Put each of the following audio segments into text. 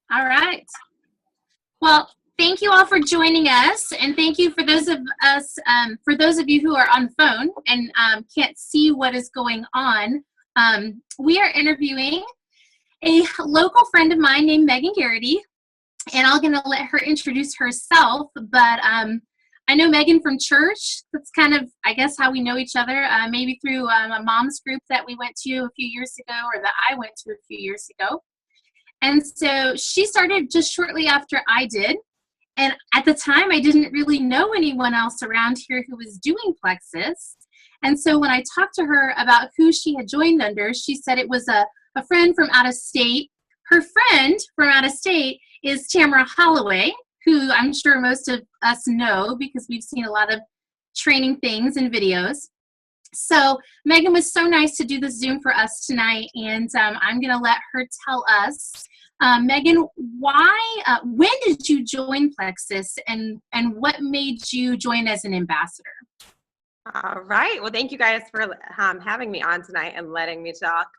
All right. Well, thank you all for joining us, and thank you for those of you who are on the phone and can't see what is going on. We are interviewing a local friend of mine named Megan Gariety, and I'm going to let her introduce herself. But I know Megan from church. That's kind of, I guess, how we know each other. Maybe through a mom's group that we went to a few years ago, or that I went to a few years ago. And so she started just shortly after I did. And at the time, I didn't really know anyone else around here who was doing Plexus. And so when I talked to her about who she had joined under, she said it was a friend from out of state. Her friend from out of state is Tamara Holloway, who I'm sure most of us know because we've seen a lot of training things and videos. So Megan was so nice to do the Zoom for us tonight, and I'm going to let her tell us. Megan, when did you join Plexus, and what made you join as an ambassador? All right. Well, thank you guys for having me on tonight and letting me talk.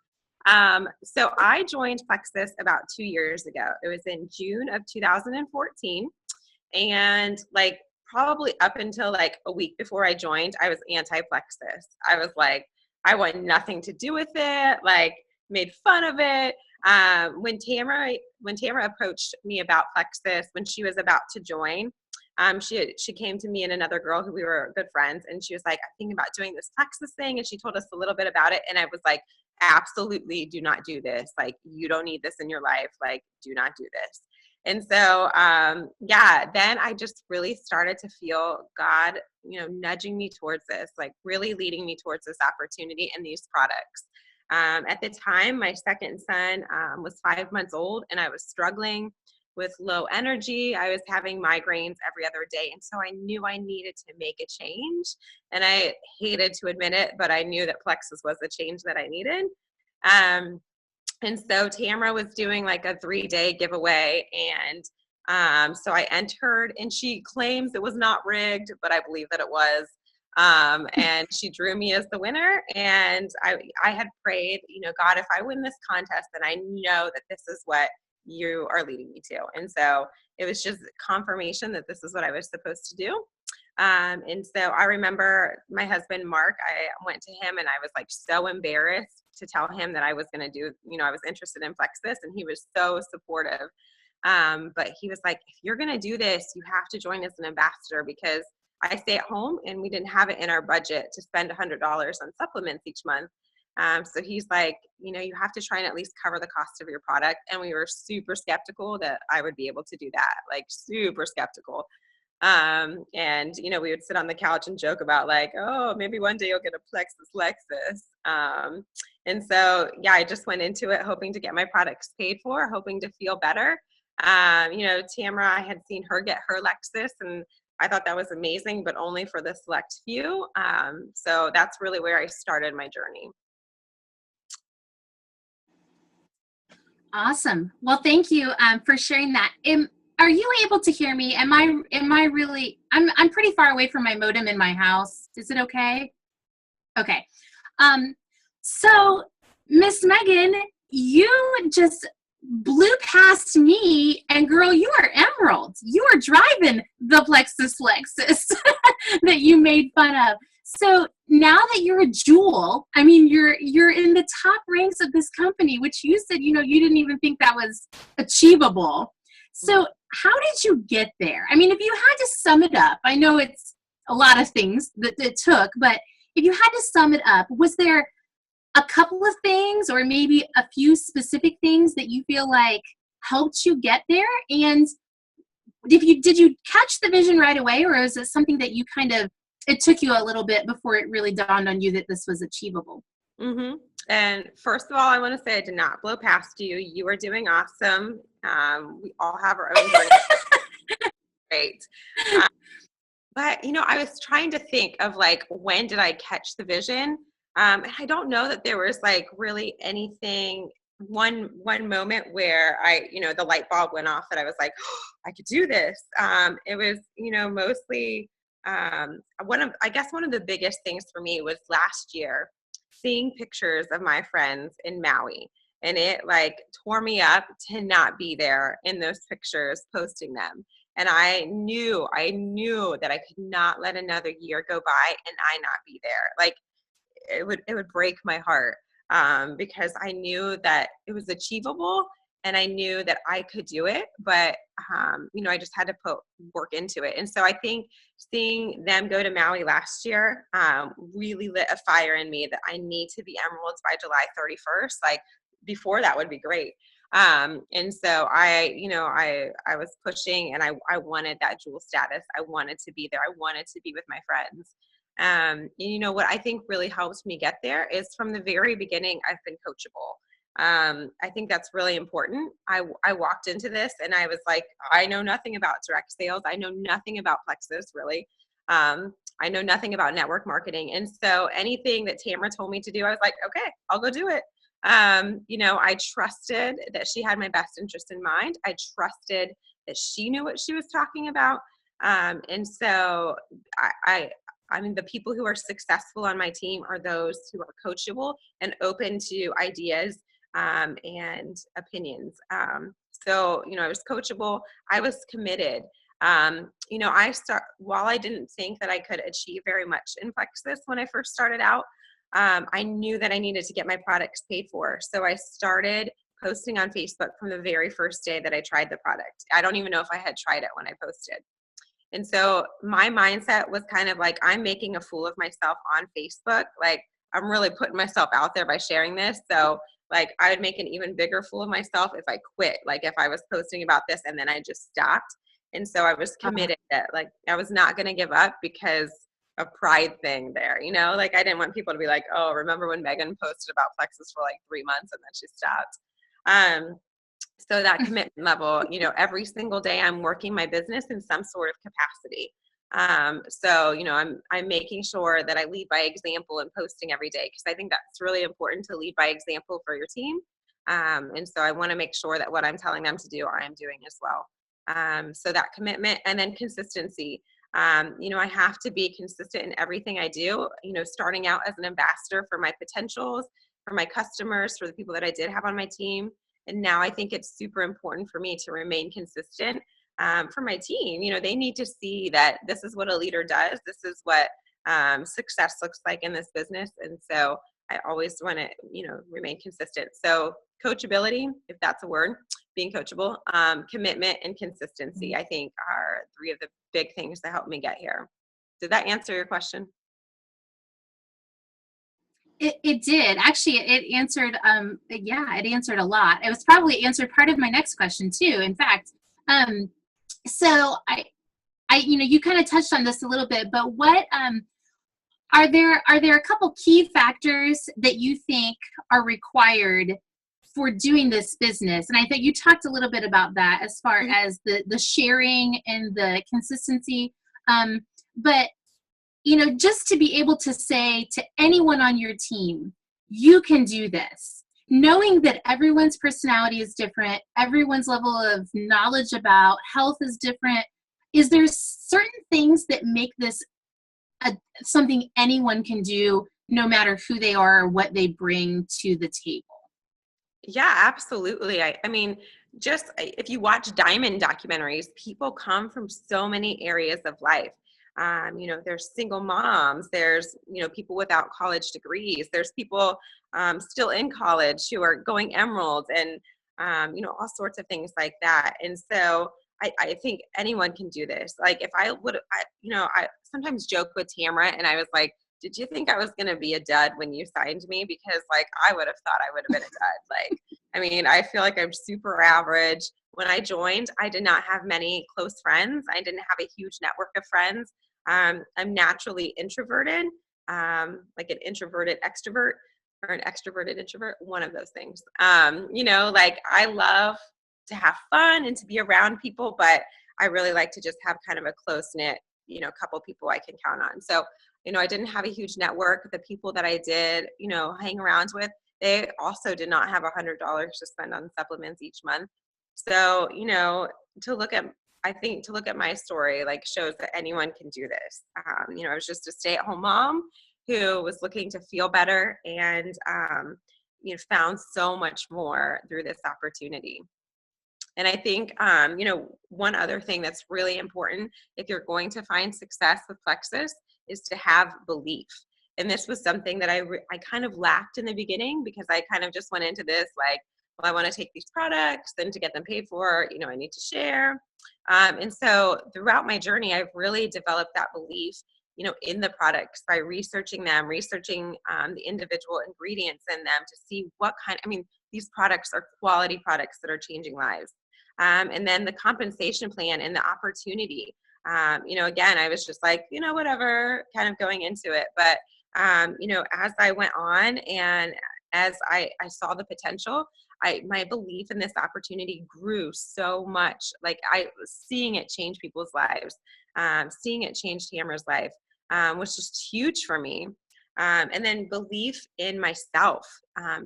So I joined Plexus about 2 years ago. It was in June of 2014, and probably up until a week before I joined, I was anti-Plexus. I was like, I want nothing to do with it, made fun of it. When Tamara approached me about Plexus, when she was about to join, she came to me and another girl who we were good friends, and she was like, I'm thinking about doing this Plexus thing, and she told us a little bit about it, and I was like, absolutely do not do this. You don't need this in your life. Do not do this. And so, then I just really started to feel God, nudging me towards this, really leading me towards this opportunity and these products. At the time, my second son was 5 months old, and I was struggling with low energy. I was having migraines every other day. And so I knew I needed to make a change. And I hated to admit it, but I knew that Plexus was the change that I needed. And so Tamara was doing a 3-day giveaway. And so I entered, and she claims it was not rigged, but I believe that it was. And she drew me as the winner. And I had prayed, God, if I win this contest, then I know that this is what you are leading me to. And so it was just confirmation that this is what I was supposed to do. And so I remember my husband, Mark, I went to him and I was so embarrassed to tell him that I was going to do, I was interested in Plexus, and he was so supportive. But he was like, if you're going to do this, you have to join as an ambassador, because I stay at home and we didn't have it in our budget to spend $100 on supplements each month. So he's like, you have to try and at least cover the cost of your product. And we were super skeptical that I would be able to do that, super skeptical. And, we would sit on the couch and joke about oh, maybe one day you'll get a Plexus Lexus. And so, I just went into it hoping to get my products paid for, hoping to feel better. Tamara, I had seen her get her Lexus, and I thought that was amazing, but only for the select few. So that's really where I started my journey. Awesome. Well, thank you for sharing that. Are you able to hear me? Am I really? I'm pretty far away from my modem in my house. Is it okay? Okay. So Miss Megan, you just blew past me, and girl, you are emerald. You are driving the Plexus Lexus that you made fun of. So now that you're a jewel, I mean, you're in the top ranks of this company, which you said, you didn't even think that was achievable. So how did you get there? I mean, if you had to sum it up, I know it's a lot of things that it took, but if you had to sum it up, was there a couple of things or maybe a few specific things that you feel like helped you get there? And did you catch the vision right away, or is it something that you it took you a little bit before it really dawned on you that this was achievable? Mm-hmm. And first of all, I want to say I did not blow past you. You are doing awesome. We all have our own journey. Great. But, I was trying to think of when did I catch the vision? And I don't know that there was really anything, one moment where the light bulb went off that I was like, oh, I could do this. It was, mostly one of the biggest things for me was last year seeing pictures of my friends in Maui. And it like tore me up to not be there in those pictures, posting them. And I knew that I could not let another year go by and I not be there. Like it would break my heart, because I knew that it was achievable and I knew that I could do it, but I just had to put work into it. And so I think seeing them go to Maui last year really lit a fire in me that I need to be emeralds by July 31st. Like before that would be great. And so I was pushing and I wanted that jewel status. I wanted to be there. I wanted to be with my friends. And what I think really helps me get there is from the very beginning, I've been coachable. I think that's really important. I walked into this and I was like, I know nothing about direct sales. I know nothing about Plexus really. I know nothing about network marketing. And so anything that Tamara told me to do, I was like, okay, I'll go do it. I trusted that she had my best interest in mind. I trusted that she knew what she was talking about. And so I mean, the people who are successful on my team are those who are coachable and open to ideas and opinions. I was coachable. I was committed. While I didn't think that I could achieve very much in Plexus when I first started out, I knew that I needed to get my products paid for. So I started posting on Facebook from the very first day that I tried the product. I don't even know if I had tried it when I posted. And so my mindset was kind of like, I'm making a fool of myself on Facebook. Like I'm really putting myself out there by sharing this. So like I would make an even bigger fool of myself if I quit. Like if I was posting about this and then I just stopped. And so I was committed that like I was not going to give up because a pride thing there, like I didn't want people to be like, oh, remember when Megan posted about Plexus for like 3 months and then she stopped. So that commitment level, every single day I'm working my business in some sort of capacity. I'm making sure that I lead by example and posting every day because I think that's really important to lead by example for your team. And so I want to make sure that what I'm telling them to do, I am doing as well. So that commitment and then consistency. I have to be consistent in everything I do, starting out as an ambassador for my potentials, for my customers, for the people that I did have on my team. And now I think it's super important for me to remain consistent for my team. They need to see that this is what a leader does. This is what success looks like in this business. And so I always want to, remain consistent. So coachability, if that's a word, being coachable, commitment and consistency, I think are three of the big things that helped me get here. Did that answer your question? It did. Actually, it answered, it answered a lot. It was probably answered part of my next question too, in fact. So you kind of touched on this a little bit, but what, are there a couple key factors that you think are required for doing this business? And I think you talked a little bit about that as far as the sharing and the consistency. But just to be able to say to anyone on your team, you can do this, knowing that everyone's personality is different, everyone's level of knowledge about health is different, is there certain things that make this something anyone can do no matter who they are or what they bring to the table? Yeah, absolutely. I mean, just if you watch diamond documentaries, people come from so many areas of life. There's single moms, there's, people without college degrees, there's people still in college who are going emeralds and, all sorts of things like that. And so I think anyone can do this. Like if I sometimes joke with Tamara and I was like, did you think I was going to be a dud when you signed me? Because like, I would have thought I would have been a dud. Like, I mean, I feel like I'm super average. When I joined, I did not have many close friends. I didn't have a huge network of friends. I'm naturally introverted, like an introverted extrovert or an extroverted introvert, one of those things. Like I love to have fun and to be around people, but I really like to just have kind of a close knit, couple people I can count on. So, I didn't have a huge network. The people that I did, hang around with, they also did not have $100 to spend on supplements each month. So, to look at my story, like shows that anyone can do this. I was just a stay-at-home mom who was looking to feel better and, found so much more through this opportunity. And I think, one other thing that's really important if you're going to find success with Plexus is to have belief. And this was something that I kind of lacked in the beginning, because I kind of just went into this like, well, I want to take these products, then to get them paid for, I need to share. And so throughout my journey, I've really developed that belief, in the products by researching them, researching the individual ingredients in them to see these products are quality products that are changing lives. And then the compensation plan and the opportunity. Again, I was just like, whatever, kind of going into it. But, as I went on and as I saw the potential, my belief in this opportunity grew so much. Like, I was seeing it change people's lives, seeing it change Tamara's life, was just huge for me. And then belief in myself.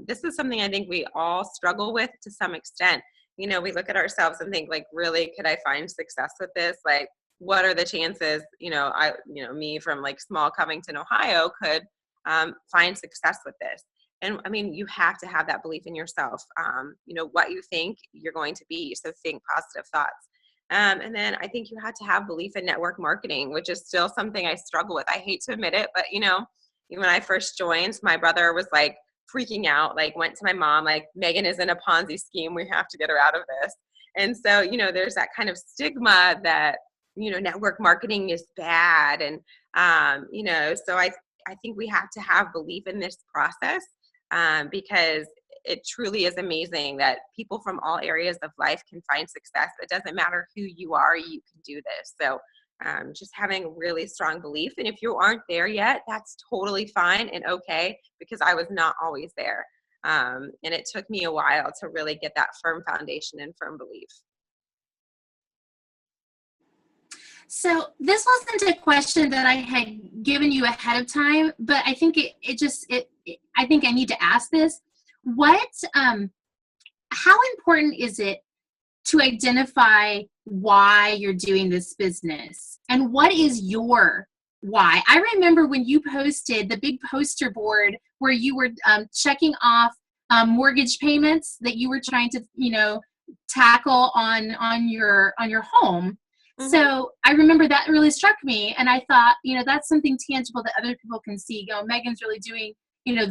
This is something I think we all struggle with to some extent. We look at ourselves and think, like, really, could I find success with this? Like, what are the chances, me from like small Covington, Ohio could find success with this? And you have to have that belief in yourself. What you think, you're going to be. So think positive thoughts. And then I think you have to have belief in network marketing, which is still something I struggle with. I hate to admit it, but when I first joined, my brother was like freaking out, like went to my mom, like, Megan is in a Ponzi scheme. We have to get her out of this. And so, there's that kind of stigma that, network marketing is bad. And, so I think we have to have belief in this process, because it truly is amazing that people from all areas of life can find success. It doesn't matter who you are, you can do this. So just having really strong belief. And if you aren't there yet, that's totally fine and okay, because I was not always there. And it took me a while to really get that firm foundation and firm belief. So this wasn't a question that I had given you ahead of time, but I think I think I need to ask this. How important is it to identify why you're doing this business, and what is your why? I remember when you posted the big poster board where you were checking off mortgage payments that you were trying to, tackle on your home. Mm-hmm. So I remember that really struck me, and I thought, that's something tangible that other people can see. Megan's really doing,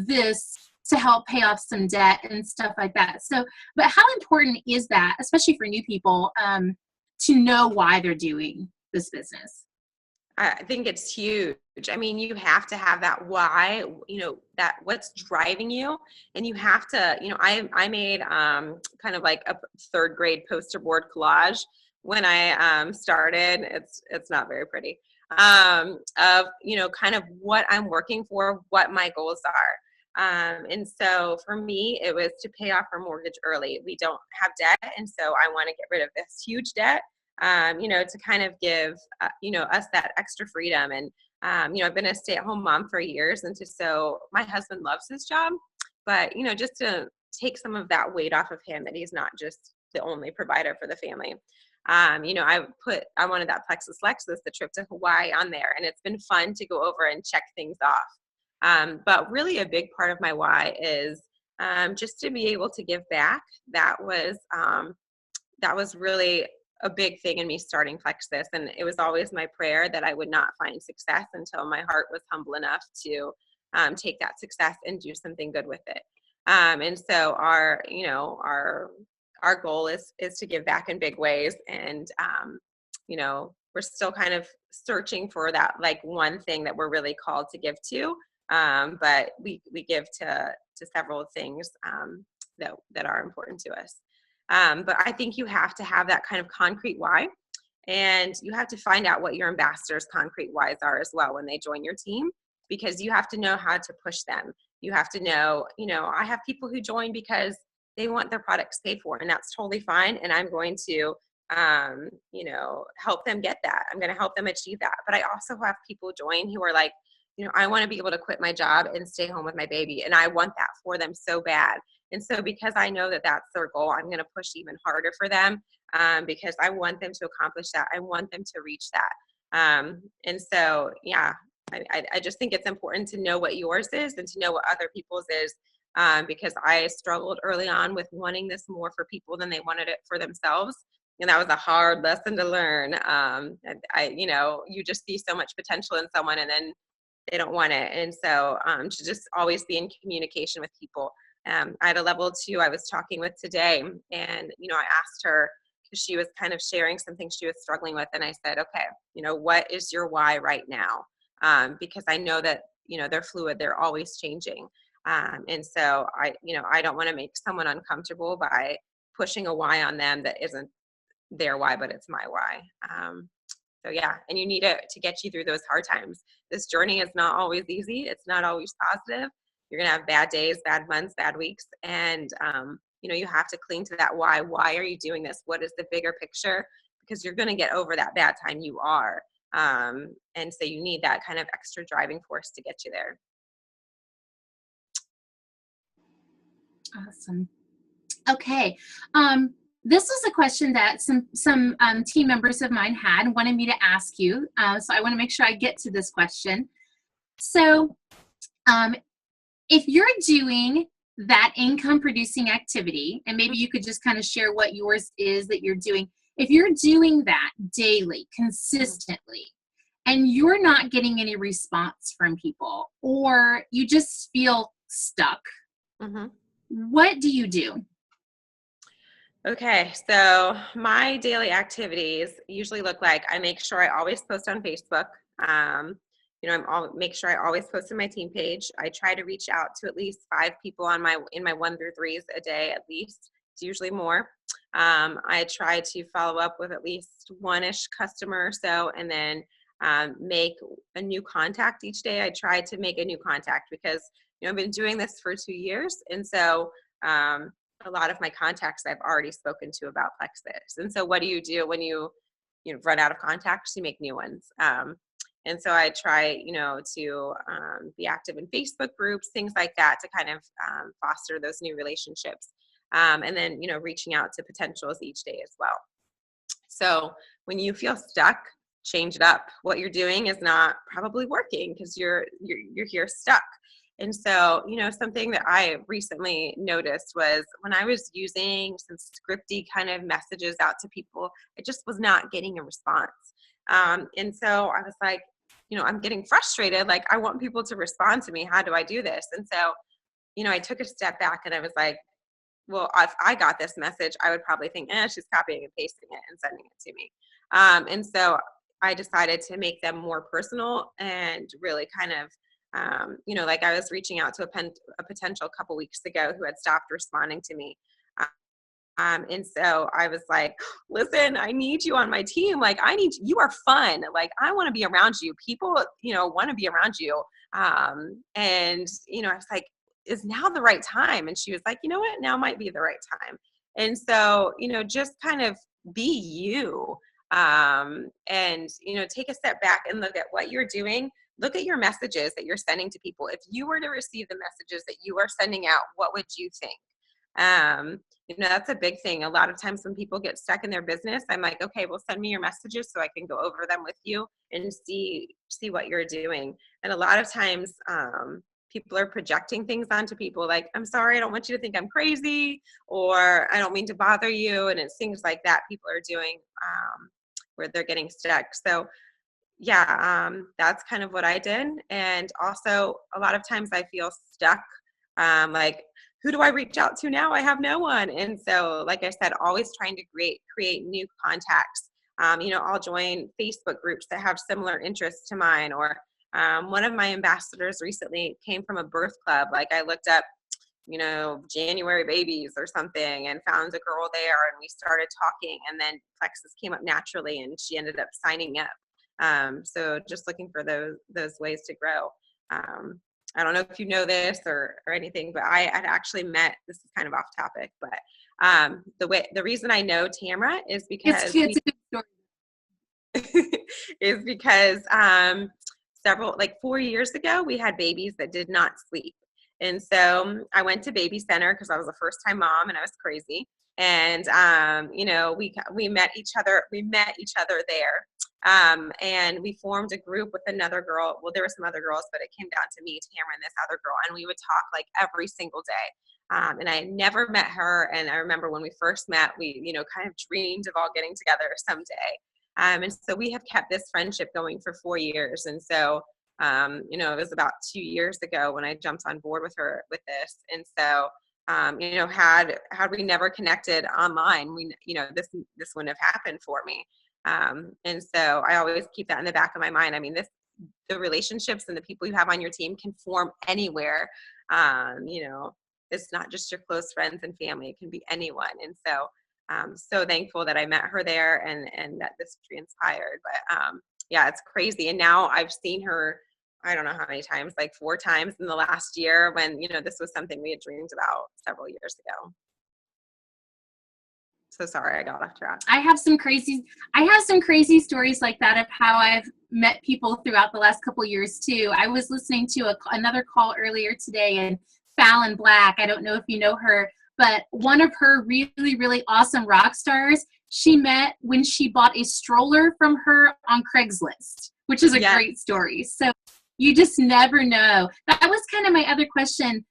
this to help pay off some debt and stuff like that. So, but how important is that, especially for new people, to know why they're doing this business? I think it's huge. You have to have that why, that what's driving you. And you have to, I made kind of like a third grade poster board collage when I started. It's not very pretty, of, kind of what I'm working for, what my goals are. And so for me, it was to pay off our mortgage early. We don't have debt. And so I want to get rid of this huge debt, to kind of give, us that extra freedom. And, I've been a stay-at-home mom for years. And so my husband loves his job, but, just to take some of that weight off of him, that he's not just the only provider for the family. I wanted that Plexus Lexus, the trip to Hawaii, on there. And it's been fun to go over and check things off. But really a big part of my why is just to be able to give back. That was really a big thing in me starting Plexus. And it was always my prayer that I would not find success until my heart was humble enough to take that success and do something good with it. And so our goal is to give back in big ways. And, we're still kind of searching for that, like, one thing that we're really called to give to. But we give to several things that are important to us. But I think you have to have that kind of concrete why, and you have to find out what your ambassadors' concrete whys are as well when they join your team, because you have to know how to push them. You have to know, I have people who join because they want their products paid for, and that's totally fine. And I'm going to, help them get that. I'm going to help them achieve that. But I also have people join who are like, I want to be able to quit my job and stay home with my baby. And I want that for them so bad. And so because I know that that's their goal, I'm going to push even harder for them, because I want them to accomplish that. I want them to reach that. And so, yeah, I just think it's important to know what yours is and to know what other people's is, because I struggled early on with wanting this more for people than they wanted it for themselves. And that was a hard lesson to learn. You just see so much potential in someone and then they don't want it. And so to just always be in communication with people. I had a level 2 I was talking with today, and, I asked her, because she was kind of sharing some things she was struggling with. And I said, okay, what is your why right now? Because I know that, they're fluid, they're always changing. And so I don't want to make someone uncomfortable by pushing a why on them that isn't their why, but it's my why. So yeah, and you need it to get you through those hard times. This journey is not always easy. It's not always positive. You're going to have bad days, bad months, bad weeks. And, you have to cling to that why. Why are you doing this? What is the bigger picture? Because you're going to get over that bad time. You are. And so you need that kind of extra driving force to get you there. Awesome. Okay. This was a question that some team members of mine had and wanted me to ask you. So I want to make sure I get to this question. So if you're doing that income producing activity, and maybe you could just kind of share what yours is that you're doing. If you're doing that daily, consistently, and you're not getting any response from people, or you just feel stuck, what do you do? Okay, so my daily activities usually look like I make sure I always post on Facebook. Make sure I always post on my team page. I try to reach out to at least 5 people in my 1 through 3s a day at least. It's usually more. I try to follow up with at least 1-ish customer or so, and then make a new contact each day. I try to make a new contact because I've been doing this for 2 years, and so a lot of my contacts I've already spoken to about Plexus. And so what do you do when you run out of contacts? You make new ones. And so I try, to be active in Facebook groups, things like that, to kind of foster those new relationships. And then, reaching out to potentials each day as well. So when you feel stuck, change it up. What you're doing is not probably working because you're here stuck. And so, something that I recently noticed was when I was using some scripty kind of messages out to people, I just was not getting a response. And so I was like, I'm getting frustrated. Like, I want people to respond to me. How do I do this? And so, I took a step back and I was like, well, if I got this message, I would probably think, she's copying and pasting it and sending it to me. And so I decided to make them more personal and really kind of, like I was reaching out to a potential couple weeks ago who had stopped responding to me. And so I was like, listen, I need you on my team. Like, you are fun. Like, I want to be around you. People, want to be around you. And I was like, is now the right time? And she was like, you know what? Now might be the right time. And so, just kind of be you. And, take a step back and look at what you're doing. Look at your messages that you're sending to people. If you were to receive the messages that you are sending out, what would you think? That's a big thing. A lot of times when people get stuck in their business, I'm like, okay, well, send me your messages so I can go over them with you and see what you're doing. And a lot of times, people are projecting things onto people like, I'm sorry, I don't want you to think I'm crazy, or I don't mean to bother you. And it's things like that people are doing, where they're getting stuck. So yeah, that's kind of what I did. And also a lot of times I feel stuck. Like, who do I reach out to now? I have no one. And so, like I said, always trying to create new contacts. I'll join Facebook groups that have similar interests to mine, or one of my ambassadors recently came from a birth club. Like, I looked up, January babies or something and found a girl there, and we started talking, and then Plexus came up naturally and she ended up signing up. So just looking for those ways to grow. I don't know if you know this or anything, but I had actually met, this is kind of off topic, but the reason I know Tamara is because It's a good story. is because several, like 4 years ago, we had babies that did not sleep. And so I went to baby center because I was a first time mom and I was crazy. And, we met each other there. And we formed a group with another girl. Well, there were some other girls, but it came down to me, Tamara, and this other girl, and we would talk like every single day. And I had never met her. And I remember when we first met, we, kind of dreamed of all getting together someday. And so we have kept this friendship going for 4 years. And so, it was about 2 years ago when I jumped on board with her with this. And so, had we never connected online, this wouldn't have happened for me. And so I always keep that in the back of my mind. I mean, the relationships and the people you have on your team can form anywhere. It's not just your close friends and family. It can be anyone. And so I'm so thankful that I met her there and that this transpired. But yeah, it's crazy. And now I've seen her, I don't know how many times, like 4 times in the last year when, this was something we had dreamed about several years ago. So sorry, I got off track. I have some crazy stories like that of how I've met people throughout the last couple of years too. I was listening to another call earlier today, and Fallon Black, I don't know if you know her, but one of her really, really awesome rock stars, she met when she bought a stroller from her on Craigslist, which is a great story. So you just never know. That was kind of my other question.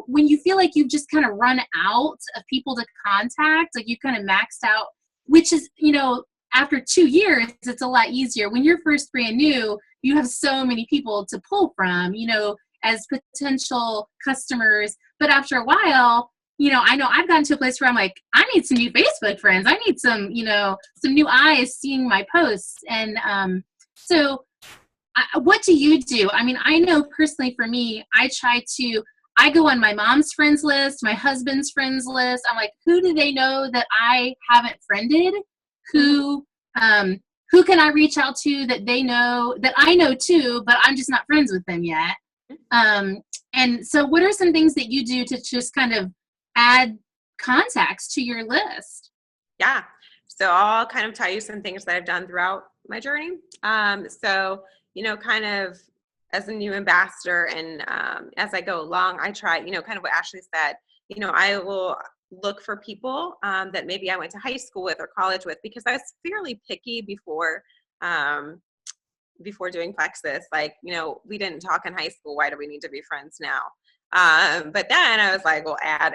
When you feel like you've just kind of run out of people to contact, like you kind of maxed out, which is, after 2 years, it's a lot easier. When you're first brand new, you have so many people to pull from, as potential customers. But after a while, I know I've gotten to a place where I'm like, I need some new Facebook friends. I need some new eyes seeing my posts. And what do you do? I mean, I know personally for me, I go on my mom's friends list, my husband's friends list. I'm like, who do they know that I haven't friended? Who can I reach out to that they know, that I know too, but I'm just not friends with them yet? And so what are some things that you do to just kind of add contacts to your list? Yeah. So I'll kind of tell you some things that I've done throughout my journey. Kind of as a new ambassador and as I go along, I try, kind of what Ashley said, I will look for people that maybe I went to high school with or college with, because I was fairly picky before doing Plexus. Like, we didn't talk in high school. Why do we need to be friends now? But then I was like, well, add.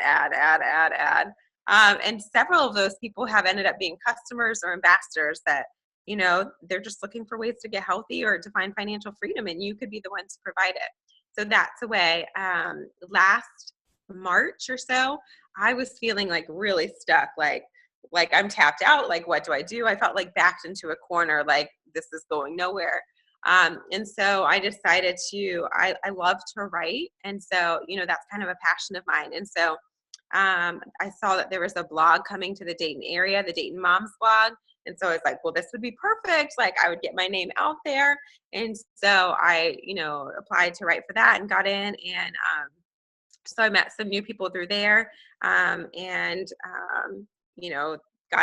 And several of those people have ended up being customers or ambassadors that, they're just looking for ways to get healthy or to find financial freedom, and you could be the one to provide it. So that's a way. Last March or so, I was feeling like really stuck, like I'm tapped out. Like, what do I do? I felt like backed into a corner, like this is going nowhere. And so I decided I love to write. And so, that's kind of a passion of mine. And so I saw that there was a blog coming to the Dayton area, the Dayton Moms blog. And so I was like, well, this would be perfect. Like, I would get my name out there. And so I, applied to write for that and got in. And so I met some new people through there got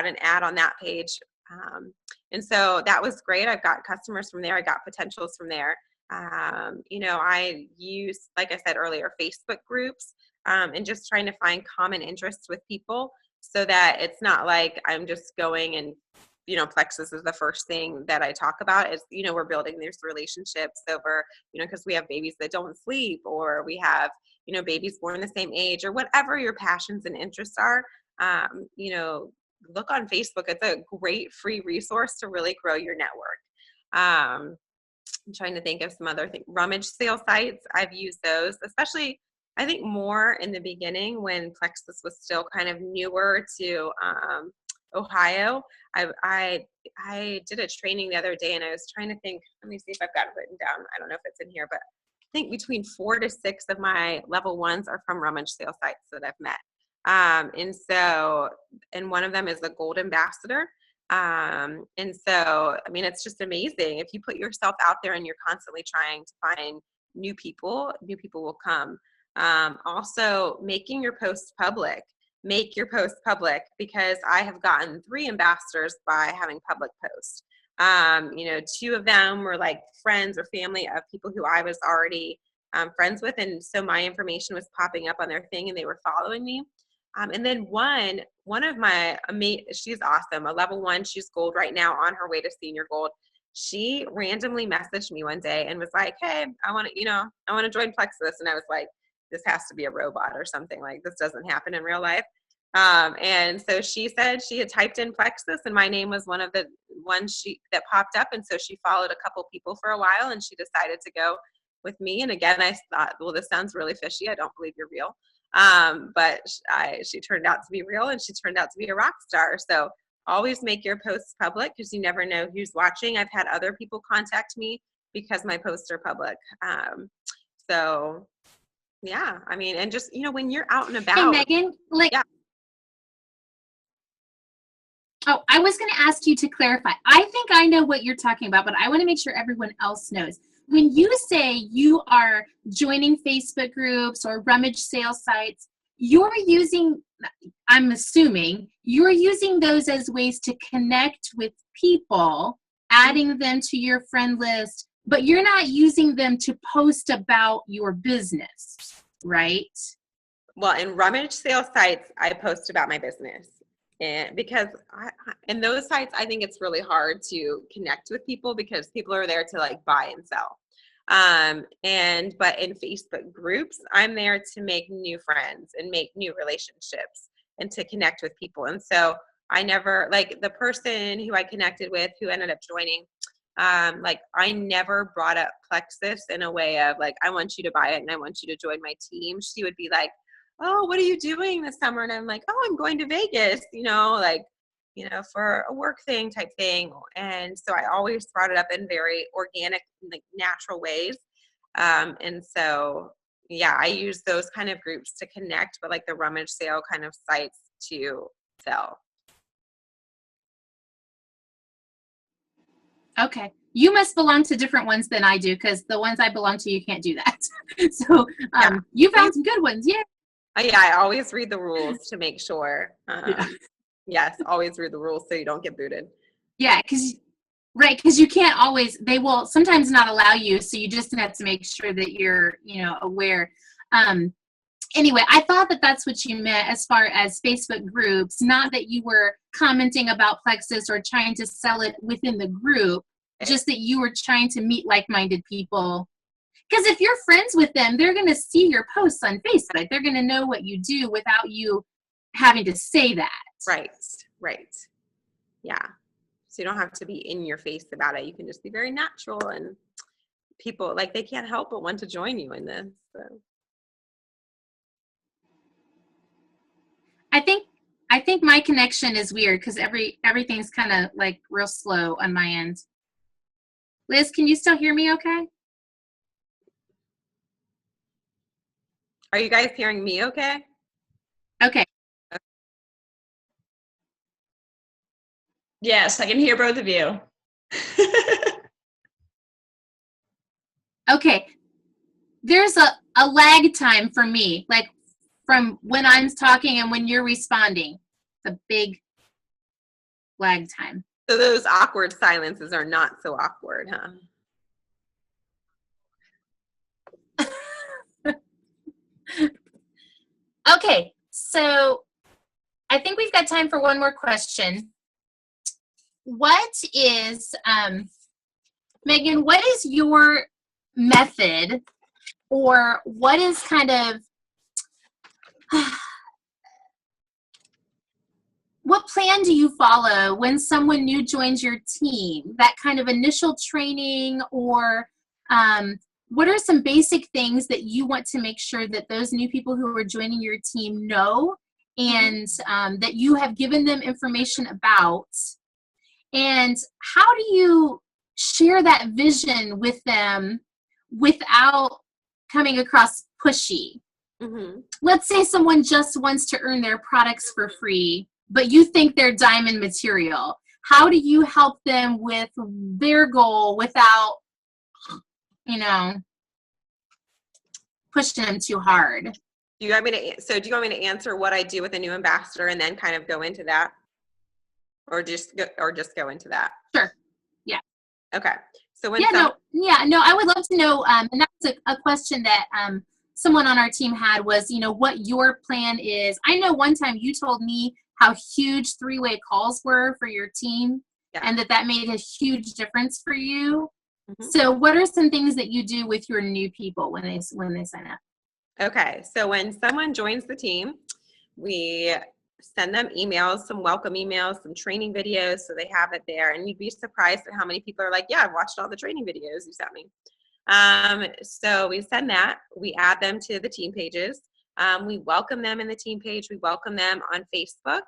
an ad on that page. And so that was great. I've got customers from there. I got potentials from there. I use, like I said earlier, Facebook groups and just trying to find common interests with people so that it's not like I'm just going and, Plexus is the first thing that I talk about. It's, we're building these relationships over, because we have babies that don't sleep, or we have, babies born the same age, or whatever your passions and interests are. Look on Facebook. It's a great free resource to really grow your network. I'm trying to think of some other things. Rummage sale sites. I've used those, especially I think more in the beginning when Plexus was still kind of newer to Ohio. I did a training the other day and I was trying to think, let me see if I've got it written down. I don't know if it's in here, but I think between 4 to 6 of my level 1s are from rummage sale sites that I've met. And one of them is the Gold Ambassador. And so, I mean, it's just amazing. If you put yourself out there and you're constantly trying to find new people will come. Also making your posts public. Make your posts public, because I have gotten 3 ambassadors by having public posts. 2 of them were like friends or family of people who I was already friends with. And so my information was popping up on their thing and they were following me. And then one one of my she's awesome, a level 1, she's gold right now on her way to senior gold. She randomly messaged me one day and was like, hey, I want to join Plexus. And I was like, this has to be a robot or something. Like, this doesn't happen in real life. And so she said she had typed in Plexus and my name was one of the ones that popped up. And so she followed a couple people for a while and she decided to go with me. And again, I thought, well, this sounds really fishy. I don't believe you're real. But she turned out to be real and she turned out to be a rock star. So always make your posts public because you never know who's watching. I've had other people contact me because my posts are public. So yeah, I mean, and just, when you're out and about. Hey, Megan, yeah. Oh, I was going to ask you to clarify. I think I know what you're talking about, but I want to make sure everyone else knows. When you say you are joining Facebook groups or rummage sale sites, I'm assuming you're using those as ways to connect with people, adding them to your friend list, but you're not using them to post about your business, right? Well, in rummage sale sites, I post about my business. And because in those sites, I think it's really hard to connect with people because people are there to like buy and sell. But in Facebook groups, I'm there to make new friends and make new relationships and to connect with people. And so I never, like the person who I connected with who ended up joining, I never brought up Plexus in a way of like, I want you to buy it and I want you to join my team. She would be like, oh, what are you doing this summer? And I'm like, oh, I'm going to Vegas, for a work thing type thing. And so I always brought it up in very organic, like natural ways. And so, yeah, I use those kind of groups to connect, but like the rummage sale kind of sites to sell. Okay. You must belong to different ones than I do because the ones I belong to, you can't do that. So yeah. You found some good ones. Yeah. Yeah, I always read the rules to make sure. Yes, always read the rules so you don't get booted. Yeah, because you can't always, they will sometimes not allow you, so you just have to make sure that you're, aware. Anyway, I thought that that's what you meant as far as Facebook groups, not that you were commenting about Plexus or trying to sell it within the group, just that you were trying to meet like-minded people. Because if you're friends with them, they're going to see your posts on Facebook. They're going to know what you do without you having to say that. Right. Yeah. So you don't have to be in your face about it. You can just be very natural and people, like, they can't help but want to join you in this. So. I think my connection is weird because everything's kind of like real slow on my end. Liz, can you still hear me okay? Are you guys hearing me okay? Okay. Yes, I can hear both of you. Okay. There's a lag time for me, like from when I'm talking and when you're responding. It's a big lag time. So those awkward silences are not so awkward, huh? Okay, so I think we've got time for one more question. What is, Megan, what is your method, or what is kind of, what plan do you follow when someone new joins your team? That kind of initial training, or what are some basic things that you want to make sure that those new people who are joining your team know, and that you have given them information about? And how do you share that vision with them without coming across pushy? Mm-hmm. Let's say someone just wants to earn their products for free, but you think they're diamond material. How do you help them with their goal without, pushing them too hard? Do you want me to answer what I do with a new ambassador and then kind of go into that? Or just go into that? Sure. Yeah. Okay. So when I would love to know, and that's a question that someone on our team had was, what your plan is. I know one time you told me how huge three-way calls were for your team, Yeah. and that made a huge difference for you. Mm-hmm. So what are some things that you do with your new people when they sign up? Okay, so when someone joins the team, we send them emails, some welcome emails, some training videos, so they have it there. And you'd be surprised at how many people are like, yeah, I've watched all the training videos you sent me. So we send that, we add them to the team pages. We welcome them in the team page. We welcome them on Facebook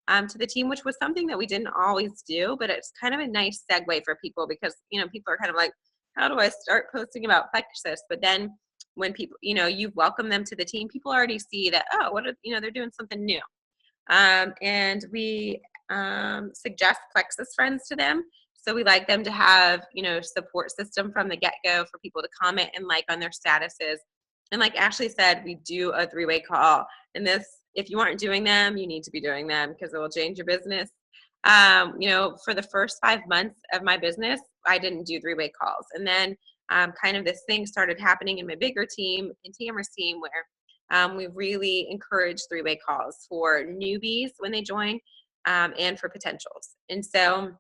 to the team, which was something that we didn't always do, but it's kind of a nice segue for people because, people are kind of like, how do I start posting about Plexus? But then when people, you welcome them to the team, people already see that, oh, they're doing something new. And we suggest Plexus friends to them. So we like them to have, support system from the get-go for people to comment and like on their statuses. And like Ashley said, we do a three-way call. And this, if you aren't doing them, you need to be doing them because it will change your business. For the first 5 months of my business, I didn't do three-way calls. And then kind of this thing started happening in my bigger team, in Tamara's team, where we really encourage three-way calls for newbies when they join and for potentials. And so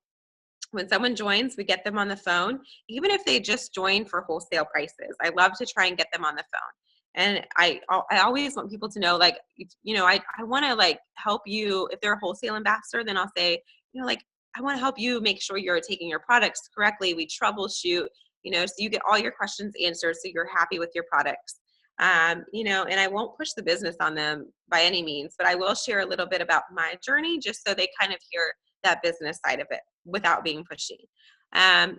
when someone joins, we get them on the phone, even if they just join for wholesale prices. I love to try and get them on the phone. And I always want people to know, like, I want to like help you. If they're a wholesale ambassador, then I'll say, I want to help you make sure you're taking your products correctly. We troubleshoot, so you get all your questions answered so you're happy with your products. And I won't push the business on them by any means, but I will share a little bit about my journey just so they kind of hear that business side of it without being pushy.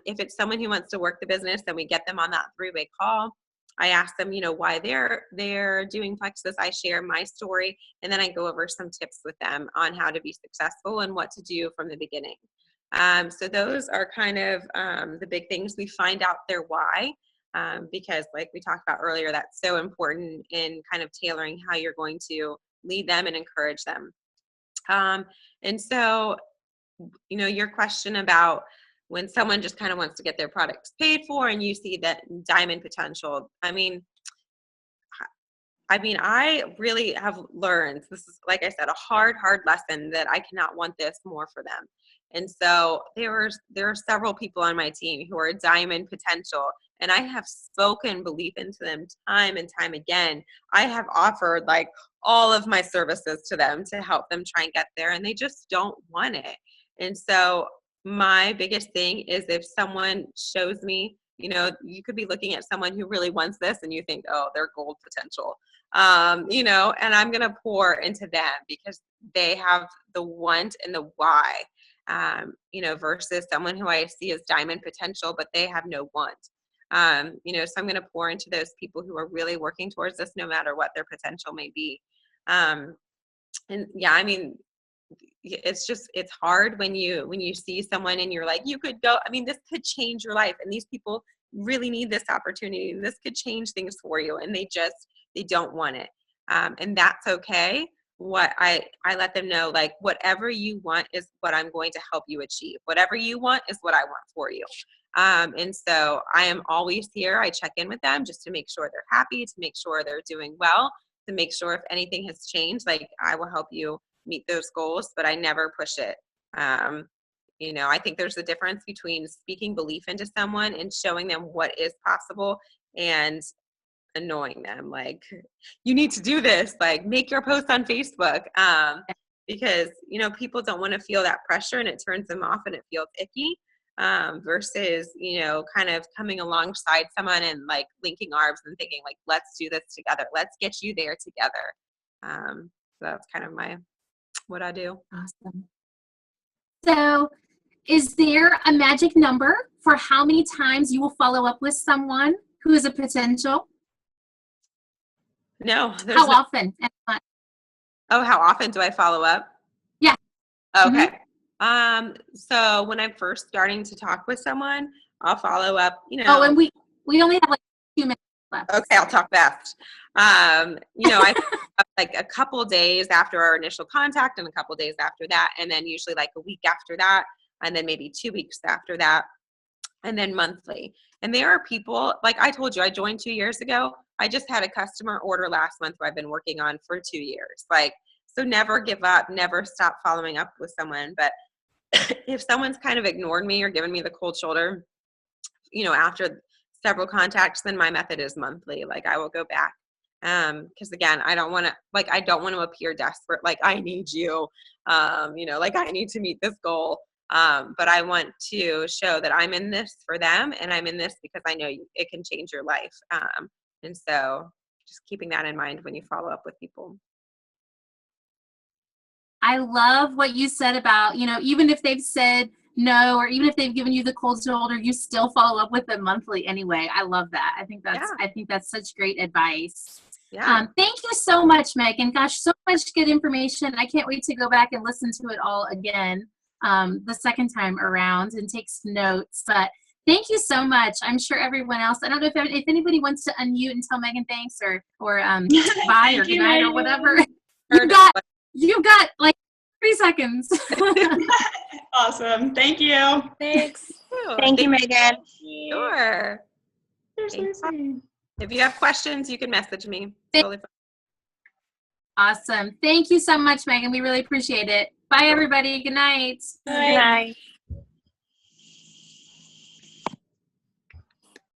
If it's someone who wants to work the business, then we get them on that three-way call. I ask them, why they're doing Plexus. I share my story, and then I go over some tips with them on how to be successful and what to do from the beginning. So those are kind of the big things. We find out their why. Because like we talked about earlier, that's so important in kind of tailoring how you're going to lead them and encourage them. And so, your question about when someone just kind of wants to get their products paid for and you see that diamond potential, I really have learned, this is, like I said, a hard lesson, that I cannot want this more for them. And so there are several people on my team who are diamond potential, and I have spoken belief into them time and time again. I have offered like all of my services to them to help them try and get there, and they just don't want it. And so my biggest thing is, if someone shows me, you could be looking at someone who really wants this and you think, oh, they're gold potential. And I'm going to pour into them because they have the want and the why, versus someone who I see as diamond potential, but they have no want. So I'm going to pour into those people who are really working towards this, no matter what their potential may be. And yeah, it's hard when you see someone and you're like, you could go, this could change your life. And these people really need this opportunity. And this could change things for you. And they don't want it. And that's okay. What I let them know, like, whatever you want is what I'm going to help you achieve. Whatever you want is what I want for you. And so I am always here. I check in with them just to make sure they're happy, to make sure they're doing well, to make sure if anything has changed, like, I will help you meet those goals, but I never push it. I think there's a difference between speaking belief into someone and showing them what is possible and annoying them. Like, you need to do this, like, make your post on Facebook. Because, people don't want to feel that pressure and it turns them off and it feels icky. Versus, kind of coming alongside someone and like linking arms and thinking like, let's do this together. Let's get you there together. So that's kind of what I do. Awesome. So is there a magic number for how many times you will follow up with someone who is a potential? No. How often? Oh, how often do I follow up? Yeah. Okay. Mm-hmm. So when I'm first starting to talk with someone, I'll follow up, Oh, and we only have like 2 minutes left. Okay, I'll talk fast. I like a couple days after our initial contact and a couple days after that, and then usually like a week after that, and then maybe 2 weeks after that, and then monthly. And there are people, like I told you, I joined 2 years ago. I just had a customer order last month who I've been working on for 2 years. Like, So never give up, never stop following up with someone. But if someone's kind of ignored me or given me the cold shoulder, after several contacts, then my method is monthly. Like I will go back. Cause again, I don't want to appear desperate. Like I need you, like I need to meet this goal. But I want to show that I'm in this for them, and I'm in this because I know it can change your life. And so just keeping that in mind when you follow up with people. I love what you said about, even if they've said no, or even if they've given you the cold shoulder, you still follow up with them monthly anyway. I love that. I think that's such great advice. Yeah. Thank you so much, Megan. Gosh, so much good information. I can't wait to go back and listen to it all again the second time around and take some notes. But thank you so much. I'm sure everyone else, I don't know if anybody wants to unmute and tell Megan thanks or bye or good night or whatever. You've got like 3 seconds. Awesome. Thank you. Thanks. Thank you, Megan. Sure. If you have questions, you can message me. Totally fine. Awesome. Thank you so much, Megan. We really appreciate it. Bye, everybody. Good night. Good night.